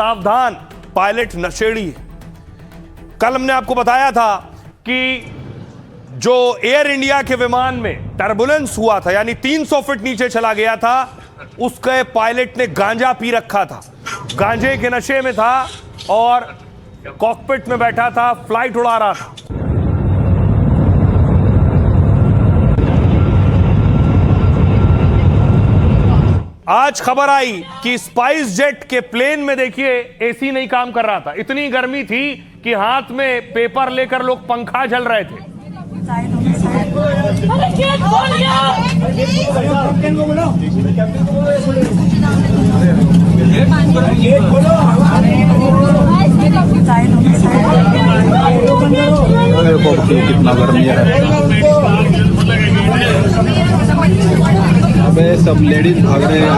सावधान, पायलट नशेड़ी है। कल हमने आपको बताया था कि जो एयर इंडिया के विमान में टर्बुलेंस हुआ था, यानी 300 फीट नीचे चला गया था, उसके पायलट ने गांजा पी रखा था, गांजे के नशे में था और कॉकपिट में बैठा था, फ्लाइट उड़ा रहा था। आज खबर आई कि स्पाइस जेट के प्लेन में देखिए एसी नहीं काम कर रहा था, इतनी गर्मी थी कि हाथ में पेपर लेकर लोग पंखा झल रहे थे। कितना गर्मी है, अबे सब लेडीज भाग रहे हैं।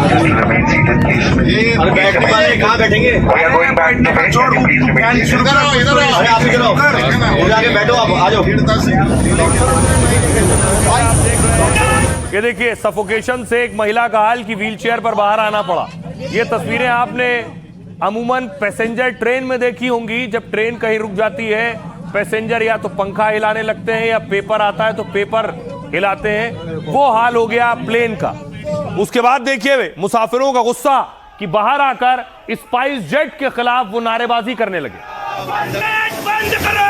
कहाँ बैठेंगे? बैठो आप, आ जाओ। ये देखिए सफोकेशन से एक महिला का हाल कि व्हीलचेयर पर बाहर आना पड़ा। ये तस्वीरें आपने अमूमन पैसेंजर ट्रेन में देखी होंगी। जब ट्रेन कहीं रुक जाती है, पैसेंजर या तो पंखा हिलाने लगते हैं या पेपर आता है तो पेपर हिलाते हैं। वो हाल हो गया प्लेन का। उसके बाद देखिए मुसाफिरों का गुस्सा कि बाहर आकर स्पाइस जेट के खिलाफ वो नारेबाजी करने लगे। बंद करो, बंद करो,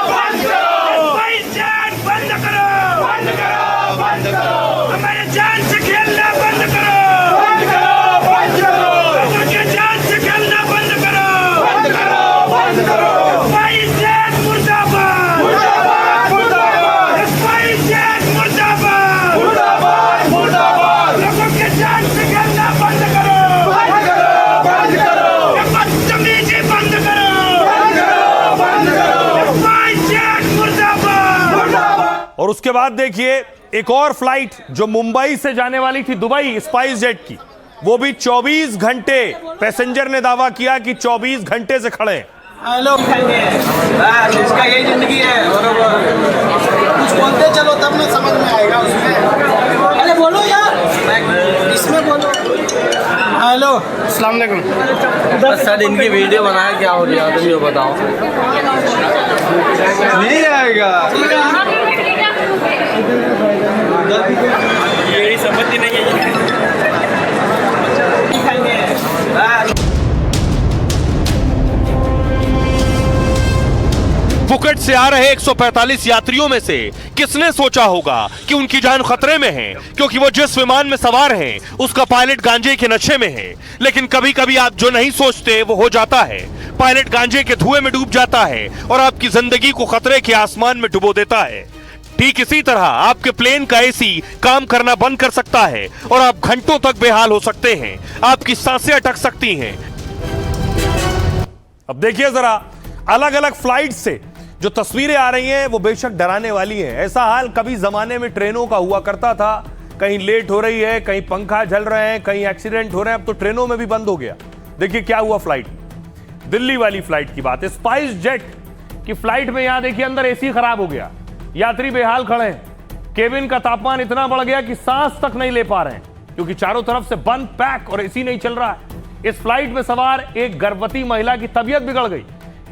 बंद करो, स्पाइस जेट बंद करो, बंद करो, बंद करो, हमारे जान से खेलना बंद करो, बंद करो, बंद करो, लोगों के जान से खेलना बंद करो, बंद करो, बंद करो, स्पाइस जेट मुर्दाबाद, मुर्दाबाद, मुर्दाबाद, स्पाइस जेट मुर्दाबाद, मुर्दाबाद, मुर्दाबाद, लोगों के जान से खेलना बंद करो, बंद करो, बंद करो, बदतमीजी बंद करो, बंद करो, बंद करो, स्पाइस जेट मुर्दाबाद, मुर्दाबाद। और उसके बाद देखिए एक और फ्लाइट जो मुंबई से जाने वाली थी दुबई, स्पाइस जेट की, वो भी 24 घंटे, पैसेंजर ने दावा किया कि 24 घंटे से खड़े हैं। हेलो, इसका यही जिंदगी है। कुछ बोलते चलो तब ना समझ में आएगा उसमें। अरे बोलो यार, इसमें बोलो। हेलो, अस्सलाम वालेकुम। सर इनकी वीडियो बनाया क्या हो गया, तुम ये बताओ। नहीं आएगा, यही समझ ही नहीं है। फुकेट से आ रहे 145 यात्रियों में से किसने सोचा होगा कि उनकी जान खतरे में है, क्योंकि वो जिस विमान में सवार हैं उसका पायलट गांजे के नशे में है। लेकिन कभी कभी आप जो नहीं सोचते वो हो जाता है। पायलट गांजे के धुएं में डूब जाता है और आपकी जिंदगी को खतरे के आसमान में डुबो देता है। ठीक इसी तरह आपके प्लेन का एसी काम करना बंद कर सकता है और आप घंटों तक बेहाल हो सकते हैं, आपकी सांसें अटक सकती हैं। अब देखिए जरा अलग अलग फ्लाइट से जो तस्वीरें आ रही हैं वो बेशक डराने वाली हैं। ऐसा हाल कभी जमाने में ट्रेनों का हुआ करता था, कहीं लेट हो रही है, कहीं पंखा झल रहे हैं, कहीं एक्सीडेंट हो रहे हैं। अब तो ट्रेनों में भी बंद हो गया। देखिए क्या हुआ फ्लाइट, दिल्ली वाली फ्लाइट की बात है। स्पाइस जेट की फ्लाइट में यहां देखिए अंदर एसी खराब हो गया, यात्री बेहाल खड़े हैं। केबिन का तापमान इतना बढ़ गया कि सांस तक नहीं ले पा रहे हैं, क्योंकि चारों तरफ से बंद पैक और एसी नहीं चल रहा है। इस फ्लाइट में सवार एक गर्भवती महिला की तबीयत बिगड़ गई।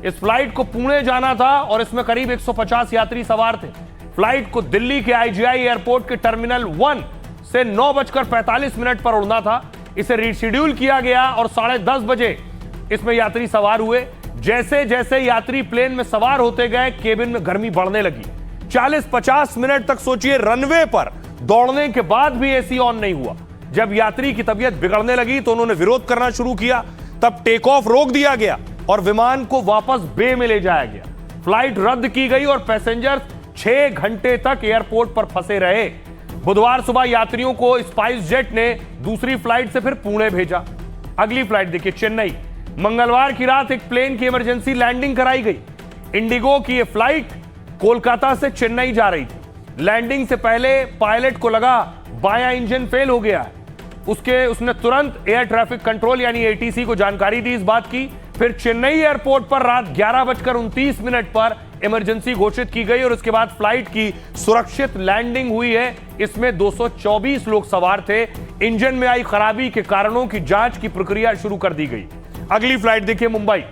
इस फ्लाइट को पुणे जाना था और इसमें करीब 150 यात्री सवार थे। फ्लाइट को दिल्ली के आईजीआई एयरपोर्ट के टर्मिनल 1 से 9:45 पर उड़ना था। इसे रीशेड्यूल किया गया और 10:30 बजे इसमें यात्री सवार हुए। जैसे जैसे यात्री प्लेन में सवार होते गए, केबिन में गर्मी बढ़ने लगी। 40-50 मिनट तक सोचिए रनवे पर दौड़ने के बाद भी एसी ऑन नहीं हुआ। जब यात्री की तबीयत बिगड़ने लगी तो उन्होंने विरोध करना शुरू किया। तब टेक ऑफ रोक दिया गया और विमान को वापस बे में ले जाया गया। फ्लाइट रद्द की गई और पैसेंजर 6 घंटे तक एयरपोर्ट पर फंसे रहे। बुधवार सुबह यात्रियों को स्पाइस जेट ने दूसरी फ्लाइट से फिर पुणे भेजा। अगली फ्लाइट देखिए चेन्नई। मंगलवार की रात एक प्लेन की इमरजेंसी लैंडिंग कराई गई। इंडिगो की यह फ्लाइट कोलकाता से चेन्नई जा रही थी। लैंडिंग से पहले पायलट को लगा बायां इंजन फेल हो गया है। उसने तुरंत एयर ट्रैफिक कंट्रोल यानी एटीसी को जानकारी दी इस बात की। फिर चेन्नई एयरपोर्ट पर रात 11:29 पर इमरजेंसी घोषित की गई और उसके बाद फ्लाइट की सुरक्षित लैंडिंग हुई है। इसमें 224 लोग सवार थे। इंजन में आई खराबी के कारणों की जांच की प्रक्रिया शुरू कर दी गई। अगली फ्लाइट देखिए मुंबई।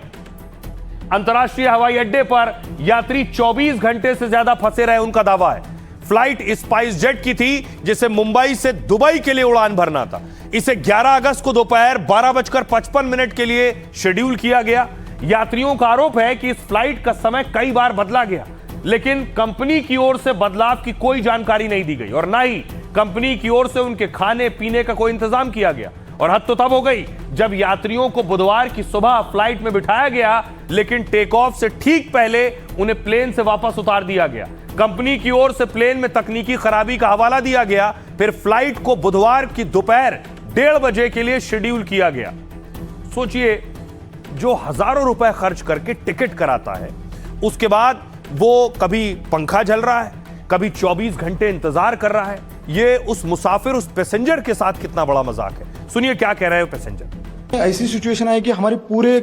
अंतर्राष्ट्रीय हवाई अड्डे पर यात्री 24 घंटे से ज्यादा फंसे रहे, उनका दावा है। फ्लाइट स्पाइस जेट की थी जिसे मुंबई से दुबई के लिए उड़ान भरना था। इसे 11 अगस्त को दोपहर 12:55 के लिए शेड्यूल किया गया। यात्रियों का आरोप है कि इस फ्लाइट का समय कई बार बदला गया, लेकिन कंपनी की ओर से बदलाव की कोई जानकारी नहीं दी गई और ना ही कंपनी की ओर से उनके खाने पीने का कोई इंतजाम किया गया। और हद तो तब हो गई जब यात्रियों को बुधवार की सुबह फ्लाइट में बिठाया गया, लेकिन टेक ऑफ से ठीक पहले उन्हें प्लेन से वापस उतार दिया गया। कंपनी की ओर से प्लेन में तकनीकी खराबी का हवाला दिया गया, फिर फ्लाइट को बुधवार की दोपहर 1:30 बजे के लिए शेड्यूल किया गया। सोचिए, जो हजारों रुपए खर्च करके टिकट कराता है, उसके बाद वो कभी पंखा झल रहा है, कभी 24 घंटे इंतजार कर रहा है। ये उस मुसाफिर, उस पैसेंजर के साथ कितना बड़ा मजाक है। सुनिए क्या कह रहे हैं पैसेंजर। ऐसी सिचुएशन आई कि हमारे पूरे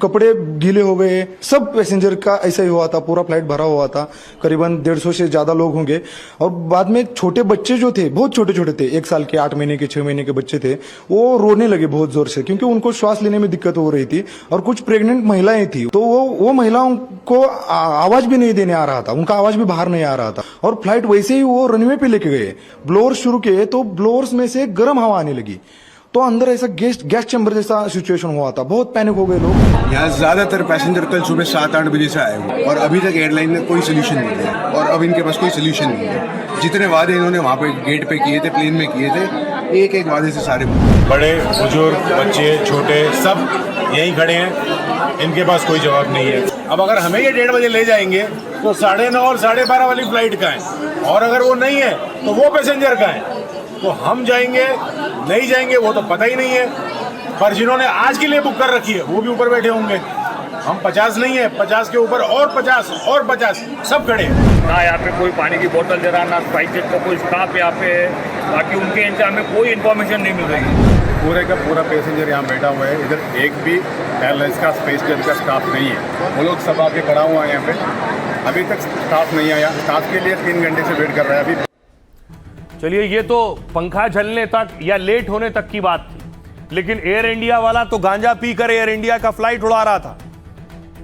कपड़े गीले हो गए। सब पैसेंजर का ऐसा ही हुआ था, पूरा फ्लाइट भरा हुआ था, करीबन 150 से ज्यादा लोग होंगे। और बाद में छोटे बच्चे जो थे, बहुत छोटे छोटे थे, 1 साल के, 8 महीने के, 6 महीने के बच्चे थे, वो रोने लगे बहुत जोर से, क्योंकि उनको श्वास लेने में दिक्कत हो रही थी। और कुछ प्रेग्नेंट महिलाएं थी, तो वो महिलाओं को आवाज भी नहीं देने आ रहा था, उनका आवाज भी बाहर नहीं आ रहा था। और फ्लाइट वैसे ही वो रनवे पे लेके गए, ब्लोअर्स शुरू किए, तो ब्लोअर्स में से गर्म हवा आने लगी, तो अंदर ऐसा गैस चैम्बर जैसा सिचुएशन हुआ था। बहुत पैनिक हो गए लोग। यहाँ ज्यादातर पैसेंजर कल सुबह 7-8 बजे से आए हुए और अभी तक एयरलाइन ने कोई सोल्यूशन नहीं दिया और अब इनके पास कोई सोल्यूशन नहीं है। जितने वादे इन्होंने वहाँ पे गेट पे किए थे, प्लेन में किए थे, एक वादे से सारे बड़े बुजुर्ग बच्चे छोटे सब यहीं खड़े हैं, इनके पास कोई जवाब नहीं है। अब अगर हमें ये 1:30 बजे ले जाएंगे तो 9:30 और 12:30 वाली फ्लाइट का है, और अगर वो नहीं है तो वो पैसेंजर का है। तो हम जाएंगे नहीं जाएंगे वो तो पता ही नहीं है, पर जिन्होंने आज के लिए बुक कर रखी है वो भी ऊपर बैठे होंगे। हम 50 नहीं है, 50 के ऊपर और 50 सब खड़े हैं। ना यहाँ पे कोई पानी की बोतल दे रहा, ना स्पाइस जेट का कोई स्टाफ यहाँ पे है, बाकी उनके इनसे हमें कोई इन्फॉर्मेशन नहीं मिल रही। पूरे का पूरा पैसेंजर यहाँ बैठा हुआ है, इधर एक भी एयरलाइंस का स्पेस जेट का स्टाफ नहीं है। वो लोग सब आके खड़ा हुआ है यहाँ पे, अभी तक स्टाफ नहीं आया। स्टाफ के लिए 3 घंटे से वेट कर रहा है अभी। चलिए, ये तो पंखा झलने तक या लेट होने तक की बात थी, लेकिन एयर इंडिया वाला तो गांजा पीकर एयर इंडिया का फ्लाइट उड़ा रहा था।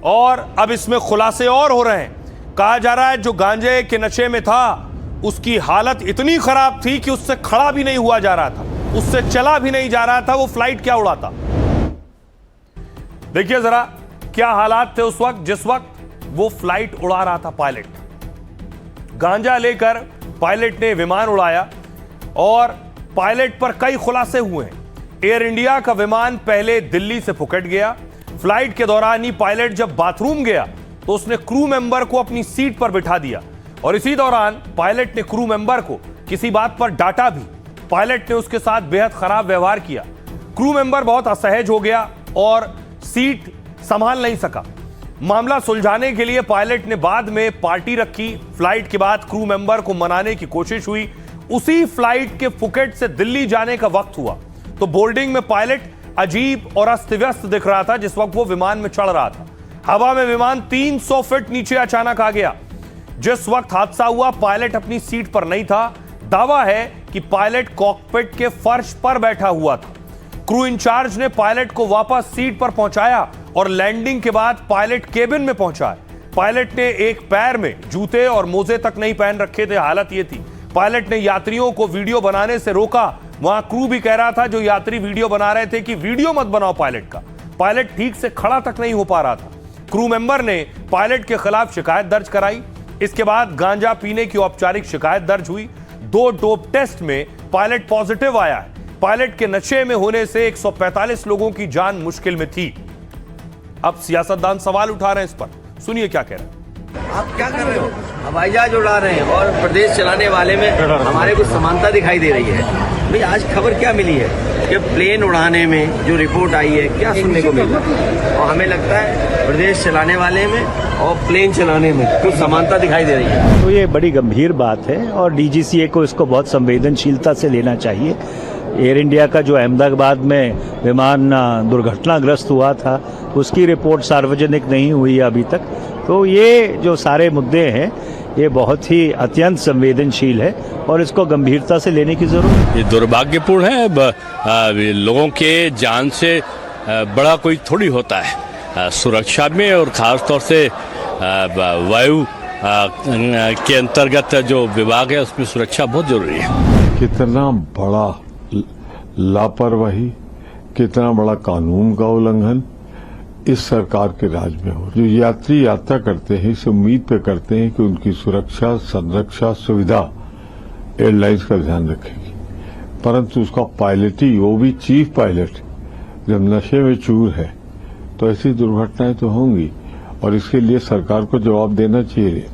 और अब इसमें खुलासे और हो रहे हैं। कहा जा रहा है जो गांजे के नशे में था उसकी हालत इतनी खराब थी कि उससे खड़ा भी नहीं हुआ जा रहा था, उससे चला भी नहीं जा रहा था। वो फ्लाइट क्या उड़ाता। देखिए जरा क्या हालात थे उस वक्त जिस वक्त वो फ्लाइट उड़ा रहा था पायलट। गांजा लेकर पायलट ने विमान उड़ाया और पायलट पर कई खुलासे हुए हैं। एयर इंडिया का विमान पहले दिल्ली से फुकट गया। फ्लाइट के दौरान ही पायलट जब बाथरूम गया तो उसने क्रू मेंबर को अपनी सीट पर बिठा दिया और इसी दौरान पायलट ने क्रू मेंबर को किसी बात पर डांटा भी। पायलट ने उसके साथ बेहद खराब व्यवहार किया। क्रू मेंबर बहुत असहज हो गया और सीट संभाल नहीं सका। मामला सुलझाने के लिए पायलट ने बाद में पार्टी रखी। फ्लाइट के बाद क्रू मेंबर को मनाने की कोशिश हुई। उसी फ्लाइट के फुकेट से दिल्ली जाने का वक्त हुआ तो बोर्डिंग में पायलट अजीब और अस्त व्यस्त दिख रहा था जिस वक्त वो विमान में चढ़ रहा था। हवा में विमान 300 फीट नीचे अचानक आ गया। जिस वक्त हादसा हुआ पायलट अपनी सीट पर नहीं था। दावा है कि पायलट कॉकपिट के फर्श पर बैठा हुआ था। क्रू इंचार्ज ने पायलट को वापस सीट पर पहुंचाया और लैंडिंग के बाद पायलट केबिन में पहुंचा। पायलट ने एक पैर में जूते और मोजे तक नहीं पहन रखे थे। हालत यह थी। पायलट ने यात्रियों को वीडियो बनाने से रोका। वहां क्रू भी कह रहा था जो यात्री वीडियो बना रहे थे कि वीडियो मत बनाओ पायलट का। पायलट ठीक से खड़ा तक नहीं हो पा रहा था। क्रू मेंबर ने पायलट के खिलाफ शिकायत दर्ज कराई। इसके बाद गांजा पीने की औपचारिक शिकायत दर्ज हुई। 2 डोप टेस्ट में पायलट पॉजिटिव आया है। पायलट के नशे में होने से 145 लोगों की जान मुश्किल में थी। अब सियासतदान सवाल उठा रहे हैं इस पर। सुनिए क्या कह रहे हैं। आप क्या कर रहे हो? हवाई जहाज उड़ा रहे हैं और प्रदेश चलाने वाले में हमारे कुछ समानता दिखाई दे रही है। भाई आज खबर क्या मिली है कि प्लेन उड़ाने में जो रिपोर्ट आई है क्या सुनने को मिला, और हमें लगता है प्रदेश चलाने वाले में और प्लेन चलाने में कुछ समानता दिखाई दे रही है। तो ये बड़ी गंभीर बात है और डीजीसीए को इसको बहुत संवेदनशीलता से लेना चाहिए। एयर इंडिया का जो अहमदाबाद में विमान दुर्घटनाग्रस्त हुआ था उसकी रिपोर्ट सार्वजनिक नहीं हुई अभी तक। तो ये जो सारे मुद्दे हैं ये बहुत ही अत्यंत संवेदनशील है और इसको गंभीरता से लेने की जरूरत है। ये दुर्भाग्यपूर्ण है। लोगों के जान से बड़ा कोई थोड़ी होता है सुरक्षा में, और ख़ास तौर से वायु के अंतर्गत जो विभाग है उसमें सुरक्षा बहुत जरूरी है। कितना बड़ा लापरवाही, कितना बड़ा कानून का उल्लंघन इस सरकार के राज में हो। जो यात्री यात्रा करते हैं इस उम्मीद पे करते हैं कि उनकी सुरक्षा, संरक्षा, सुविधा एयरलाइंस का ध्यान रखेगी, परंतु उसका पायलटी, वो भी चीफ पायलट, जब नशे में चूर है तो ऐसी दुर्घटनाएं तो होंगी और इसके लिए सरकार को जवाब देना चाहिए।